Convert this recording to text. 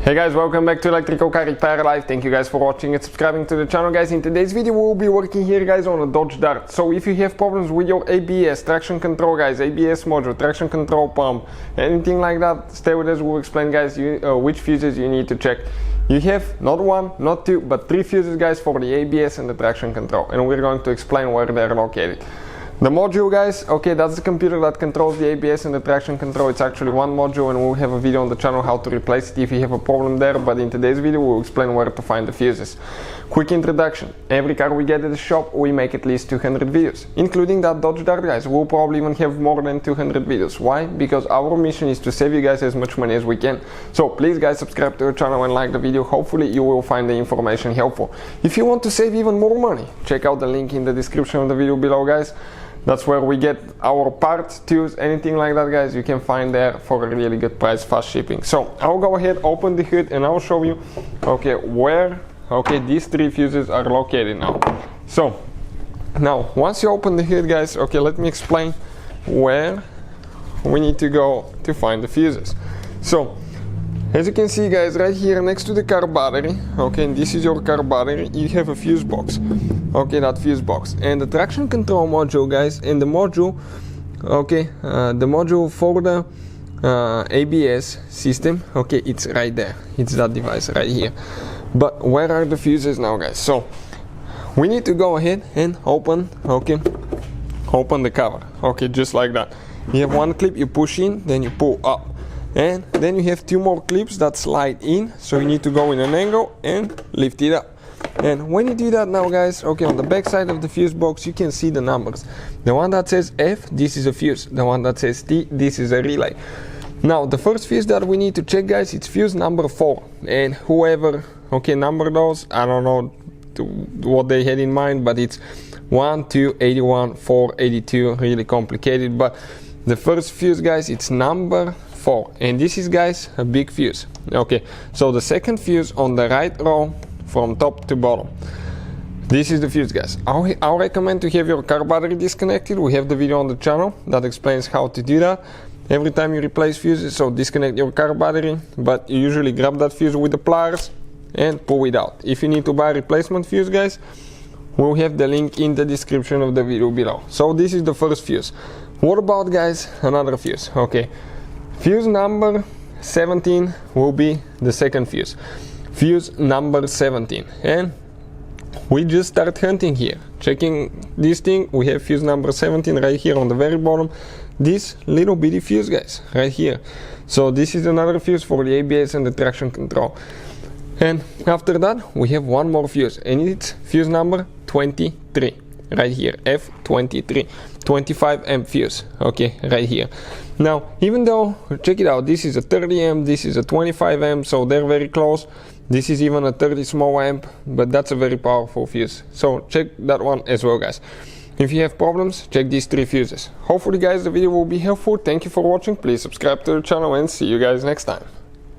Hey guys, welcome back to Electrical Car Repair Live. Thank you guys for watching and subscribing to the channel, guys. In today's video we'll be working here, guys, on a Dodge Dart. So if you have problems with your ABS, traction control, guys, ABS module, traction control pump, anything like that, stay with us. We'll explain, guys, which fuses you need to check. You have not one, not two, but three fuses, guys, for the ABS and the traction control, and we're going to explain where they're located. The module, guys, okay, that's the computer that controls the ABS and the traction control. It's actually one module, and we'll have a video on the channel how to replace it if you have a problem there, but in today's video we'll explain where to find the fuses. Quick introduction: every car we get at the shop, we make at least 200 videos, including that Dodge Dart, guys. We'll probably even have more than 200 videos. Why? Because our mission is to save you guys as much money as we can. So please, guys, subscribe to our channel and like the video. Hopefully you will find the information helpful. If you want to save even more money, check out the link in the description of the video below, guys. That's where we get our parts, tools, anything like that, guys. You can find there for a really good price, fast shipping. So I'll go ahead, open the hood, and I'll show you, okay, where, okay, these three fuses are located now. So now, once you open the hood, guys, okay, let me explain where we need to go to find the fuses. So as you can see, guys, right here next to the car battery, okay, and this is your car battery, you have a fuse box, okay, that fuse box, and the traction control module, guys, and the module, okay, the module for the ABS system, okay, it's right there, it's that device right here. But where are the fuses now, guys? So we need to go ahead and open, okay, open the cover, okay, just like that. You have one clip, you push in, then you pull up. And then you have two more clips that slide in, so you need to go in an angle and lift it up. And when you do that now, guys, okay, on the back side of the fuse box you can see the numbers. The one that says F, this is a fuse. The one that says T, this is a relay. Now the first fuse that we need to check, guys, it's fuse number 4. And whoever, okay, number those, I don't know what they had in mind, but it's 1, 2, 81, 4, 82, really complicated. But the first fuse, guys, it's number 4, and this is, guys, a big fuse. Okay, so the second fuse on the right row from top to bottom, this is the fuse, guys. I'll recommend to have your car battery disconnected. We have the video on the channel that explains how to do that every time you replace fuses. So disconnect your car battery, but you usually grab that fuse with the pliers and pull it out. If you need to buy a replacement fuse, guys, we'll have the link in the description of the video below. So this is the first fuse. What about, guys, another fuse? Okay, fuse number 17 will be the second fuse. Fuse number 17. And we just start hunting here. Checking this thing, we have fuse number 17 right here on the very bottom. This little bitty fuse, guys, right here. So this is another fuse for the ABS and the traction control. And after that, we have one more fuse, and it's fuse number 23. Right here, F23, 25 amp fuse, okay, right here. Now, even though, check it out, this is a 30 amp, this is a 25 amp, so they're very close. This is even a 30 small amp, but that's a very powerful fuse. So check that one as well, guys. If you have problems, check these three fuses. Hopefully, guys, the video will be helpful. Thank you for watching. Please subscribe to the channel and see you guys next time.